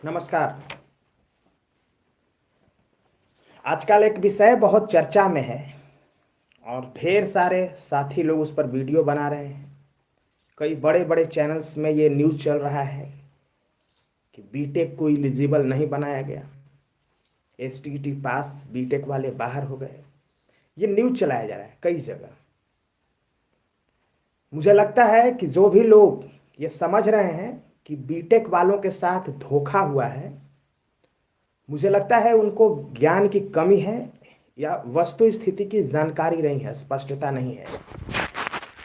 नमस्कार। आजकल एक विषय बहुत चर्चा में है और ढेर सारे साथी लोग उस पर वीडियो बना रहे हैं। कई बड़े बड़े चैनल्स में ये न्यूज़ चल रहा है कि बीटेक को एलिजिबल नहीं बनाया गया, एसटीईटी पास बीटेक वाले बाहर हो गए। ये न्यूज़ चलाया जा रहा है कई जगह। मुझे लगता है कि जो भी लोग ये समझ रहे हैं कि बीटेक वालों के साथ धोखा हुआ है, मुझे लगता है उनको ज्ञान की कमी है या वस्तु स्थिति की जानकारी नहीं है, स्पष्टता नहीं है।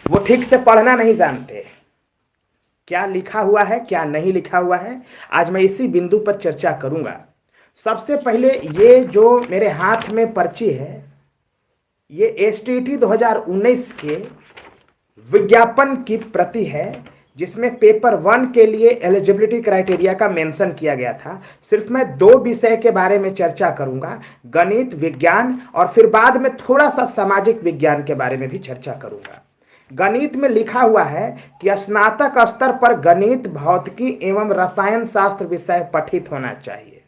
वो ठीक से पढ़ना नहीं जानते, क्या लिखा हुआ है क्या नहीं लिखा हुआ है। आज मैं इसी बिंदु पर चर्चा करूंगा। सबसे पहले ये जो मेरे हाथ में पर्ची है, ये एसटीईटी 2019 के विज्ञापन की प्रति है, जिसमें पेपर 1 के लिए एलिजिबिलिटी क्राइटेरिया का मेंशन किया गया था। सिर्फ मैं 2 विषय के बारे में चर्चा करूंगा, गणित विज्ञान, और फिर बाद में थोड़ा सा सामाजिक विज्ञान के बारे में भी चर्चा करूंगा। गणित में लिखा हुआ है कि स्नातक स्तर पर गणित, भौतिकी एवं रसायन शास्त्र विषय पठित होना चाहिए।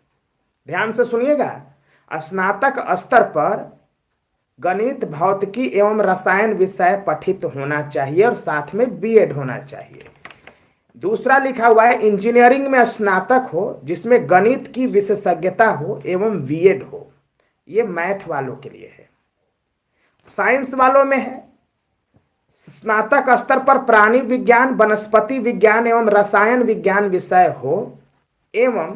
ध्यान से सुनिएगा, स्नातक स्तर पर गणित, भौतिकी एवं रसायन विषय पठित होना चाहिए और साथ में बीएड होना चाहिए। दूसरा लिखा हुआ है इंजीनियरिंग में स्नातक हो जिसमें गणित की विशेषज्ञता हो एवं बीएड हो। ये मैथ वालों के लिए है। साइंस वालों में है स्नातक स्तर पर प्राणी विज्ञान, वनस्पति विज्ञान एवं रसायन विज्ञान विषय हो एवं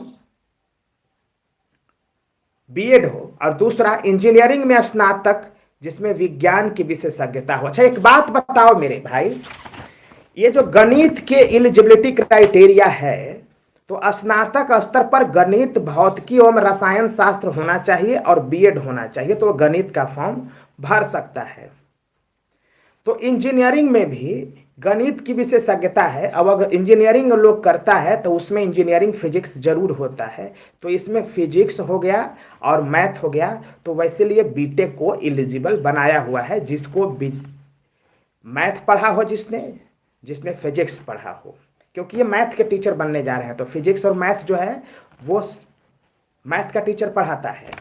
बीएड हो। और दूसरा इंजीनियरिंग में स्नातक जिसमें विज्ञान की विशेषज्ञता हो। अच्छा, एक बात बताओ मेरे भाई, ये जो गणित के एलिजिबिलिटी क्राइटेरिया है, तो स्नातक स्तर पर गणित, भौतिकी एवं रसायन शास्त्र होना चाहिए और बीएड होना चाहिए, तो वो गणित का फॉर्म भर सकता है। तो इंजीनियरिंग में भी गणित की विशेषज्ञता है। अब अगर इंजीनियरिंग लोग करता है तो उसमें इंजीनियरिंग फिजिक्स जरूर होता है, तो इसमें फिजिक्स हो गया और मैथ हो गया, तो वैसे लिए बीटेक को एलिजिबल बनाया हुआ है। जिसको मैथ पढ़ा हो, जिसने फिजिक्स पढ़ा हो, क्योंकि ये मैथ के टीचर बनने जा रहे हैं, तो फिजिक्स और मैथ जो है वो मैथ का टीचर पढ़ाता है।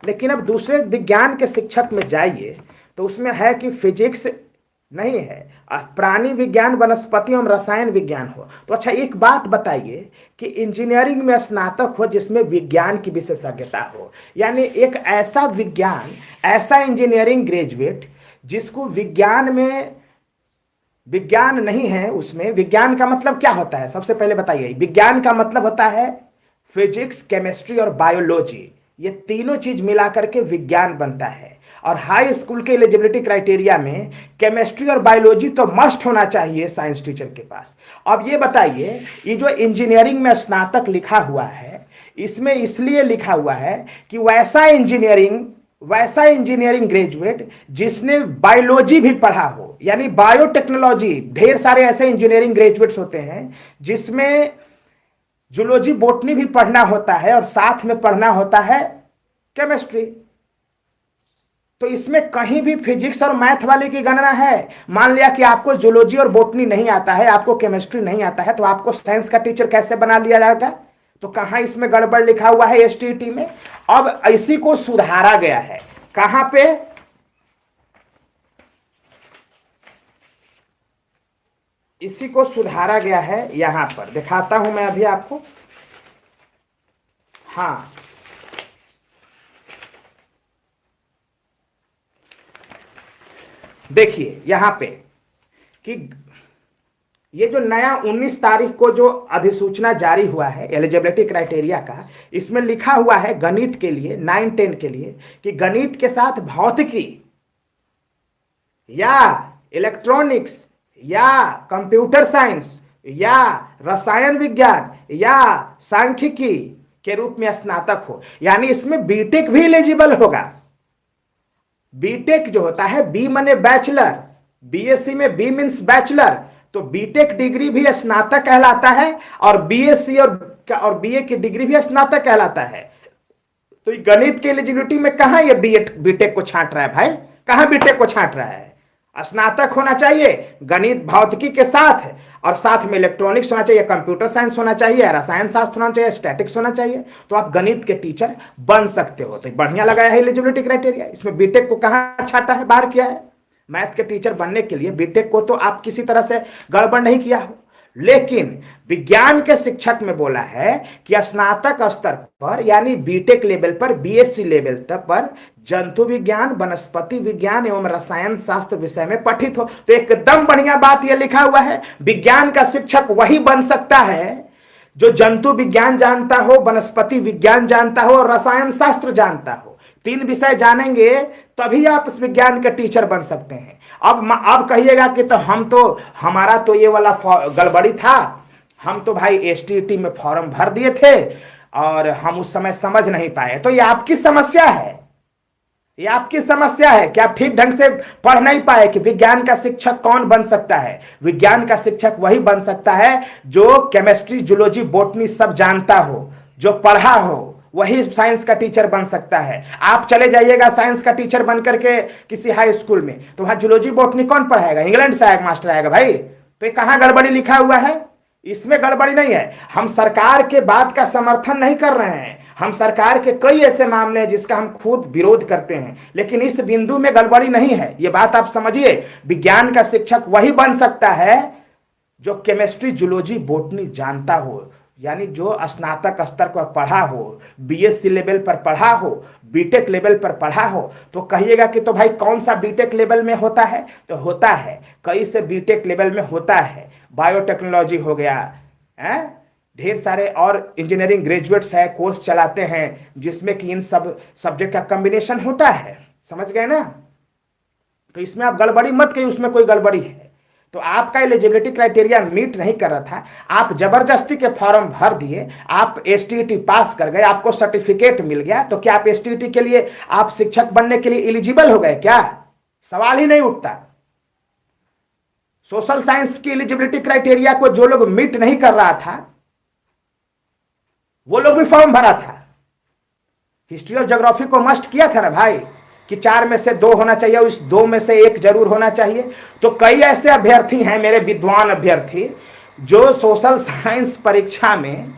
लेकिन अब दूसरे विज्ञान के शिक्षक में जाइए तो उसमें है कि फिजिक्स नहीं है, प्राणी विज्ञान, वनस्पति एवं रसायन विज्ञान हो। तो अच्छा, एक बात बताइए कि इंजीनियरिंग में स्नातक हो जिसमें विज्ञान की विशेषज्ञता हो, यानी एक ऐसा विज्ञान, ऐसा इंजीनियरिंग ग्रेजुएट जिसको विज्ञान में विज्ञान नहीं है। उसमें विज्ञान का मतलब क्या होता है, सबसे पहले बताइए। विज्ञान का मतलब होता है फिजिक्स, केमिस्ट्री और बायोलॉजी, ये तीनों चीज मिलाकर के विज्ञान बनता है। और हाई स्कूल के एलिजिबिलिटी क्राइटेरिया में केमिस्ट्री और बायोलॉजी तो मस्ट होना चाहिए साइंस टीचर के पास। अब ये बताइए, ये जो इंजीनियरिंग में स्नातक लिखा हुआ है, इसमें इसलिए लिखा हुआ है कि वैसा इंजीनियरिंग ग्रेजुएट जिसने बायोलॉजी भी पढ़ा हो, यानी बायोटेक्नोलॉजी। ढेर सारे ऐसे इंजीनियरिंग ग्रेजुएट्स होते हैं जिसमें जूलॉजी, बॉटनी भी पढ़ना होता है और साथ में पढ़ना होता है केमिस्ट्री। तो इसमें कहीं भी फिजिक्स और मैथ वाले की गणना है। मान लिया कि आपको जूलॉजी और बॉटनी नहीं आता है, आपको केमिस्ट्री नहीं आता है, तो आपको साइंस का टीचर कैसे बना लिया जाएगा? तो कहां इसमें गड़बड़ लिखा हुआ है एसटीईटी में? अब इसी को सुधारा गया है। कहां पे? इसी को सुधारा गया है, यहां पर दिखाता हूं मैं अभी आपको। हाँ, देखिए यहां पे कि ये जो नया 19 तारीख को जो अधिसूचना जारी हुआ है एलिजिबिलिटी क्राइटेरिया का, इसमें लिखा हुआ है गणित के लिए 9-10 के लिए कि गणित के साथ भौतिकी या इलेक्ट्रॉनिक्स या कंप्यूटर साइंस या रसायन विज्ञान या सांख्यिकी के रूप में स्नातक हो। यानी इसमें बीटेक भी एलिजिबल होगा। बीटेक जो होता है, बी माने बैचलर, बीएससी में बी मींस बैचलर, तो बीटेक डिग्री भी स्नातक कहलाता है और बीएससी और बीए की डिग्री भी स्नातक कहलाता है। तो गणित के एलिजिबिलिटी में कहां ये बीटेक को छांट रहा है भाई? कहां बीटेक को छांट रहा है? स्नातक होना चाहिए गणित भौतिकी के साथ, और साथ में इलेक्ट्रॉनिक्स होना चाहिए, कंप्यूटर साइंस होना चाहिए, रसायन शास्त्र होना चाहिए, स्टैटिक्स होना चाहिए, तो आप गणित के टीचर बन सकते हो। तो बढ़िया लगाया है एलिजिबिलिटी क्राइटेरिया। इसमें बीटेक को कहां छाटा है, बाहर किया है। मैथ के टीचर बनने के लिए बीटेक को तो आप किसी तरह से गड़बड़ नहीं किया हो, लेकिन विज्ञान के शिक्षक में बोला है कि स्नातक स्तर पर यानी बीटेक लेवल पर, बीएससी लेवल तक पर जंतु विज्ञान, वनस्पति विज्ञान एवं रसायन शास्त्र विषय में पठित हो। तो एकदम बढ़िया बात यह लिखा हुआ है, विज्ञान का शिक्षक वही बन सकता है जो जंतु विज्ञान जानता हो, वनस्पति विज्ञान जानता हो और रसायन शास्त्र जानता हो। 3 विषय जानेंगे तभी आप इस विज्ञान के टीचर बन सकते हैं। अब कहिएगा कि तो हमारा तो ये वाला गड़बड़ी था, हम तो भाई एसटीईटी में फॉर्म भर दिए थे और हम उस समय समझ नहीं पाए। तो ये आपकी समस्या है, ये आपकी समस्या है कि आप ठीक ढंग से पढ़ नहीं पाए कि विज्ञान का शिक्षक कौन बन सकता है। विज्ञान का शिक्षक वही बन सकता है जो केमिस्ट्री, जूलॉजी, बॉटनी सब जानता हो, जो पढ़ा हो, वही साइंस का टीचर बन सकता है। आप चले जाइएगा साइंस का टीचर बन करके किसी हाई स्कूल में, तो वहां जूलॉजी बॉटनी कौन पढ़ाएगा? इंग्लैंड से आएगा मास्टर आएगा भाई। तो ये कहां गड़बड़ी लिखा हुआ है? इसमें गड़बड़ी नहीं है। हम सरकार के बात का समर्थन नहीं कर रहे हैं, हम सरकार के कई ऐसे मामले हैं जिसका हम खुद विरोध करते हैं, लेकिन इस बिंदु में गड़बड़ी नहीं है। ये बात आप समझिए, विज्ञान का शिक्षक वही बन सकता है जो केमिस्ट्री, जूलॉजी, बॉटनी जानता हो, यानी जो स्नातक स्तर पर पढ़ा हो, बीएससी लेवल पर पढ़ा हो, बीटेक लेवल पर पढ़ा हो। तो कहिएगा कि तो भाई कौन सा बीटेक लेवल में होता है? तो होता है, कई से बीटेक लेवल में होता है। बायोटेक्नोलॉजी हो गया है, ढेर सारे और इंजीनियरिंग ग्रेजुएट्स है, कोर्स चलाते हैं जिसमें कि इन सब सब्जेक्ट का कॉम्बिनेशन होता है। समझ गए ना? तो इसमें आप गड़बड़ी मत कहिए, उसमें कोई गड़बड़ी है। तो आपका एलिजिबिलिटी क्राइटेरिया मीट नहीं कर रहा था, आप जबरदस्ती के फॉर्म भर दिए, आप एसटीईटी पास कर गए, आपको सर्टिफिकेट मिल गया, तो क्या आप एसटीईटी के लिए, आप शिक्षक बनने के लिए एलिजिबल हो गए क्या? सवाल ही नहीं उठता। सोशल साइंस की एलिजिबिलिटी क्राइटेरिया को जो लोग मीट नहीं कर रहा था वो लोग भी फॉर्म भरा था। हिस्ट्री और ज्योग्राफी को मस्ट किया था ना भाई कि 4 में से 2 होना चाहिए, उस 2 में से 1 जरूर होना चाहिए। तो कई ऐसे अभ्यर्थी हैं, मेरे विद्वान अभ्यर्थी, जो सोशल साइंस परीक्षा में,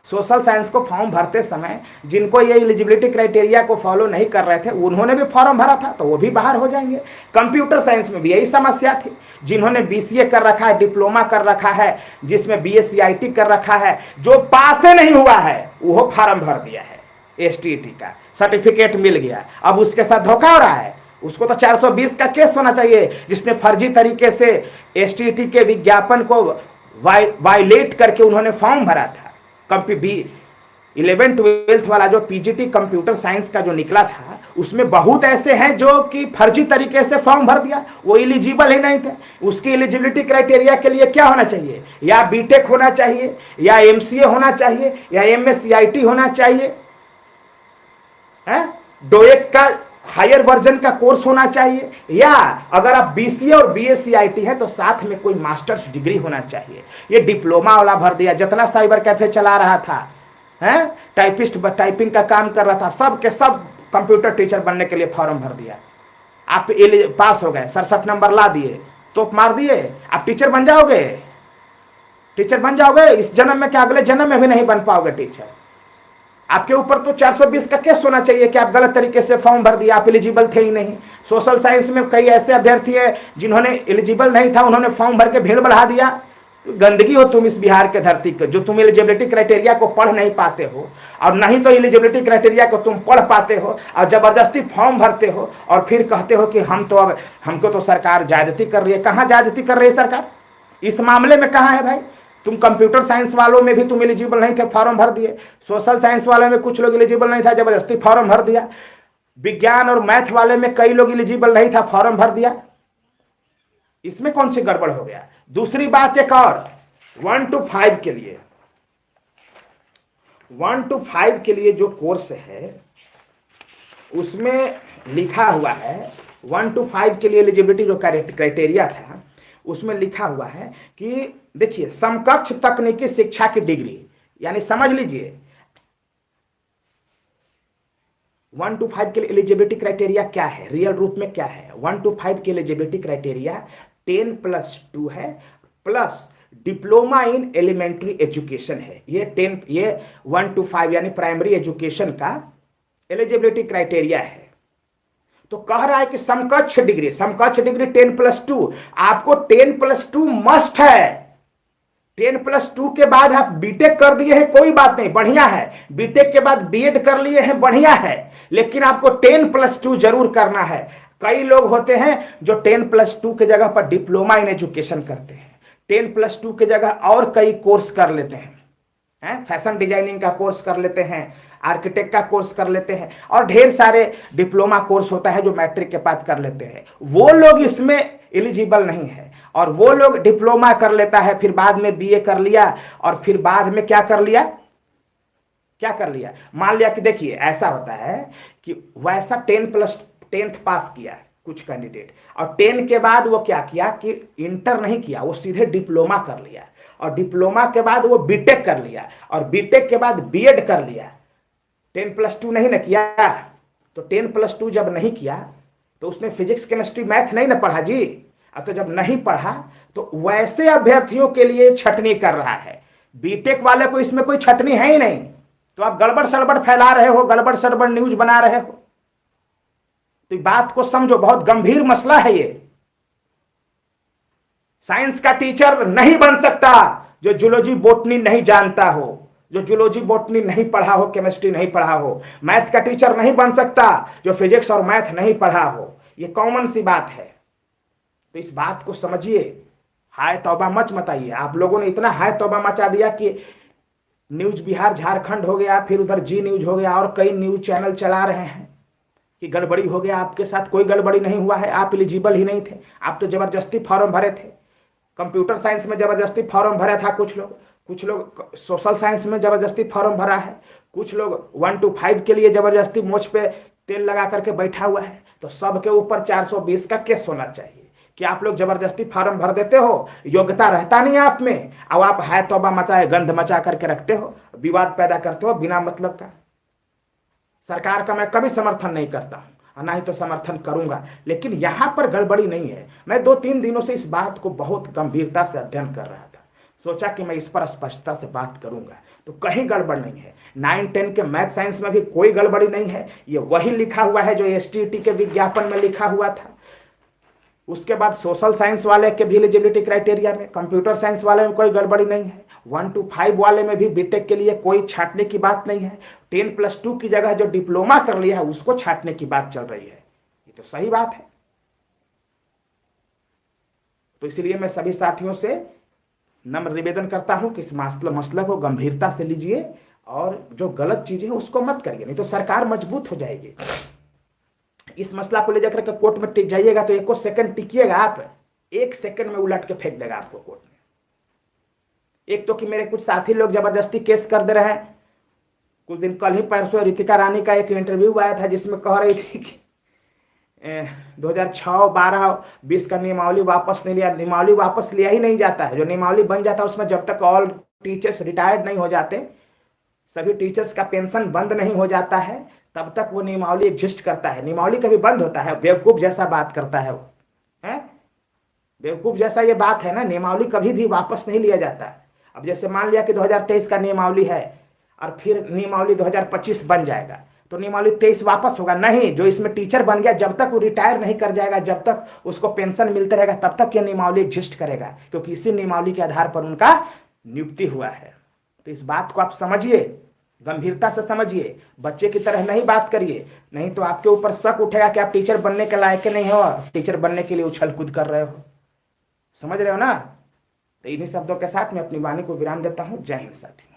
सोशल साइंस को फॉर्म भरते समय जिनको ये एलिजिबिलिटी क्राइटेरिया को फॉलो नहीं कर रहे थे, उन्होंने भी फॉर्म भरा था, तो वो भी बाहर हो जाएंगे। कंप्यूटर साइंस में भी यही समस्या थी, जिन्होंने बीसीए कर रखा है, डिप्लोमा कर रखा है, जिसमें बीएससीआईटी कर रखा है, जो पास नहीं हुआ है वो फॉर्म भर दिया है, एसटीईटी का सर्टिफिकेट मिल गया, अब उसके साथ धोखा हो रहा है। उसको तो 420 का केस होना चाहिए, जिसने फर्जी तरीके से एसटीईटी के विज्ञापन को वायलेट करके उन्होंने फॉर्म भरा था। 11th-12th वाला जो पीजीटी कंप्यूटर साइंस का जो निकला था, उसमें बहुत ऐसे हैं जो कि फर्जी तरीके से फॉर्म भर दिया, वो एलिजिबल ही नहीं थे। उसकी एलिजिबिलिटी क्राइटेरिया के लिए क्या होना चाहिए? या बीटेक होना चाहिए, या एमसीए होना चाहिए, या एमएससीआईटी होना चाहिए, डोएक का हायर वर्जन का कोर्स होना चाहिए, या अगर आप बीसीए और बीएससीआईटी है तो साथ में कोई मास्टर्स डिग्री होना चाहिए। ये डिप्लोमा वाला भर दिया, जितना साइबर कैफे चला रहा था, टाइपिस्ट टाइपिंग का काम कर रहा था, सब के सब कंप्यूटर टीचर बनने के लिए फॉर्म भर दिया। आप पास हो गए, 67 नंबर ला दिए, तो मार दिए, आप टीचर बन जाओगे। टीचर बन जाओगे इस जन्म में, क्या अगले जन्म में भी नहीं बन पाओगे टीचर। आपके ऊपर तो 420 का केस होना चाहिए कि आप गलत तरीके से फॉर्म भर दिया, आप एलिजिबल थे ही नहीं। सोशल साइंस में कई ऐसे अभ्यर्थी हैं जिन्होंने एलिजिबल नहीं था, उन्होंने फॉर्म भर के भीड़ बढ़ा दिया। तो गंदगी हो तुम इस बिहार के धरती के, जो तुम एलिजिबिलिटी क्राइटेरिया को पढ़ नहीं पाते हो, और नहीं तो एलिजिबिलिटी क्राइटेरिया को तुम पढ़ पाते हो और जबरदस्ती फॉर्म भरते हो, और फिर कहते हो कि हमको तो सरकार ज्यादती कर रही है। कहाँ ज्यादती कर रही है सरकार? इस मामले में कहाँ है भाई? तुम कंप्यूटर साइंस वालों में भी तुम एलिजिबल नहीं थे, फॉर्म भर दिए। सोशल साइंस वालों में कुछ लोग एलिजिबल नहीं था, जबरदस्ती फॉर्म भर दिया। विज्ञान और मैथ वाले में कई लोग एलिजिबल नहीं था, फॉर्म भर दिया। इसमें कौन सी गड़बड़ हो गया? दूसरी बात एक और, 1 to 5 के लिए, 1 to 5 के लिए जो कोर्स है उसमें लिखा हुआ है, 1 to 5 के लिए एलिजिबिलिटी जो क्राइटेरिया था उसमें लिखा हुआ है कि देखिए, समकक्ष तकनीकी शिक्षा की डिग्री, यानी समझ लीजिए 1 to 5 के लिए एलिजिबिलिटी क्राइटेरिया क्या है, रियल रूप में क्या है? 1 to 5 के एलिजिबिलिटी क्राइटेरिया 10+2 है, plus diploma in elementary education है। ये 1 to 5 यानी प्राइमरी एजुकेशन का एलिजिबिलिटी क्राइटेरिया है। तो कह रहा है कि समकक्ष डिग्री 10+2, आपको 10+2 मस्ट है। 10+2 के बाद आप बीटेक कर दिए हैं, कोई बात नहीं, बढ़िया है। बीटेक के बाद बीएड कर लिए हैं, बढ़िया है, लेकिन आपको 10+2 जरूर करना है। कई लोग होते हैं जो 10+2 के जगह पर डिप्लोमा इन एजुकेशन करते हैं, 10+2 के जगह और कई कोर्स कर लेते हैं, फैशन डिजाइनिंग का कोर्स कर लेते हैं, आर्किटेक्ट का कोर्स कर लेते हैं, और ढेर सारे डिप्लोमा कोर्स होता है जो मैट्रिक के बाद कर लेते हैं। वो लोग इसमें एलिजिबल नहीं है, और वो लोग डिप्लोमा कर लेता है, फिर बाद में बीए कर लिया, और फिर बाद में क्या कर लिया, मान लिया कि देखिए ऐसा होता है कि वैसा 10th पास किया कुछ कैंडिडेट, और 10 के बाद वो क्या किया कि इंटर नहीं किया, वो सीधे डिप्लोमा कर लिया, और डिप्लोमा के बाद वो बीटेक कर लिया, और बीटेक के बाद बीएड कर लिया। 10+2 नहीं ना किया, तो 10+2 जब नहीं किया तो उसने फिजिक्स केमिस्ट्री मैथ नहीं ना पढ़ा जी। तो जब नहीं पढ़ा तो वैसे अभ्यर्थियों के लिए छटनी कर रहा है। बीटेक वाले को इसमें कोई छटनी है ही नहीं, तो आप गड़बड़ सड़बड़ फैला रहे हो, गड़बड़ सड़बड़ न्यूज बना रहे हो। तो बात को समझो, बहुत गंभीर मसला है ये। साइंस का टीचर नहीं बन सकता जो जूलॉजी बॉटनी नहीं जानता हो, जो जूलॉजी बॉटनी नहीं पढ़ा हो, केमिस्ट्री नहीं पढ़ा हो। मैथ का टीचर नहीं बन सकता जो फिजिक्स और मैथ नहीं पढ़ा हो। ये कॉमन सी बात है। तो इस बात को समझिए, हाय तौबा मच मचाइए। आप लोगों ने इतना हाय तौबा मचा दिया कि न्यूज बिहार झारखंड हो गया, फिर उधर जी न्यूज हो गया, और कई न्यूज चैनल चला रहे हैं कि गड़बड़ी हो गया। आपके साथ कोई गड़बड़ी नहीं हुआ है, आप एलिजिबल ही नहीं थे, आप तो जबरदस्ती फॉर्म भरे थे। कंप्यूटर साइंस में जबरदस्ती फॉर्म भरा था कुछ लोग सोशल साइंस में जबरदस्ती फॉर्म भरा है, कुछ लोग 1 to 5 के लिए जबरदस्ती मोच पे तेल लगा करके बैठा हुआ है। तो सबके ऊपर 420 का केस होना चाहिए कि आप लोग जबरदस्ती फॉर्म भर देते हो, योग्यता रहता नहीं आप में, अब आप हाय तौबा मचाए गंध मचा करके रखते हो, विवाद पैदा करते हो बिना मतलब का। सरकार का मैं कभी समर्थन नहीं करता हूं, और ना ही तो समर्थन करूंगा, लेकिन यहां पर गड़बड़ी नहीं है। मैं 2-3 दिनों से इस बात को बहुत गंभीरता से अध्ययन कर रहा था, सोचा कि मैं इस पर स्पष्टता से बात करूंगा। तो कहीं गड़बड़ नहीं है। 9-10 के मैथ साइंस में भी कोई गड़बड़ी नहीं है। ये वही लिखा हुआ है जो एसटीईटी के विज्ञापन में लिखा हुआ था। उसके बाद सोशल साइंस वाले के भी एलिजिबिलिटी क्राइटेरिया में, कंप्यूटर साइंस वाले में कोई गड़बड़ी नहीं है। 1 to 5 वाले में भी बीटेक के लिए कोई छांटने की बात नहीं है। 10+2 की जगह जो डिप्लोमा कर लिया है उसको छांटने की बात चल रही है। ये तो सही बात है। तो इसलिए मैं सभी साथियों से नम्र निवेदन करता हूं कि इस मसले को गंभीरता से लीजिए, और जो गलत चीजें हैं उसको मत करिए, नहीं तो सरकार मजबूत हो जाएगी। इस मसला को ले जाकर के कोर्ट में टिक जाइएगा तो 1 सेकंड टिकिएगा आप, 1 सेकंड में उलट के फेंक देगा आपको कोर्ट में। एक तो कि मेरे कुछ साथी लोग जबरदस्ती केस कर दे रहे हैं। कुछ दिन कल ही परसों रितिका रानी का एक इंटरव्यू आया था जिसमें कह रही थी कि 2006, 12, 20 का नियमावली वापस नहीं लिया। नियमावली वापस लिया ही नहीं जाता है। जो नियमावली बन जाता है उसमें जब तक ऑल टीचर्स रिटायर्ड नहीं हो जाते, सभी टीचर्स का पेंशन बंद नहीं हो जाता है, तब तक वो नियमावली एग्जिस्ट करता है। नियमावली कभी बंद होता है? बेवकूफ जैसा बात करता है वो, है बेवकूफ जैसा ये बात है ना। नियमावली कभी भी वापस नहीं लिया जाता। अब जैसे मान लिया कि 2023 का नियमावली है और फिर नियमावली 2025 बन जाएगा, तो नियमावली 23 वापस होगा नहीं। जो इसमें टीचर बन गया जब तक वो रिटायर नहीं कर जाएगा, जब तक उसको पेंशन मिलता रहेगा, तब तक ये नियमावली एग्जिस्ट करेगा, क्योंकि इसी नियमावली के आधार पर उनका नियुक्ति हुआ है। तो इस बात को आप समझिए, गंभीरता से समझिए, बच्चे की तरह नहीं बात करिए, नहीं तो आपके ऊपर शक उठेगा कि आप टीचर बनने के लायक नहीं हो, टीचर बनने के लिए उछल कूद कर रहे हो। समझ रहे हो ना? तो इन्हीं शब्दों के साथ मैं अपनी वाणी को विराम देता हूं। जय हिंद साथी।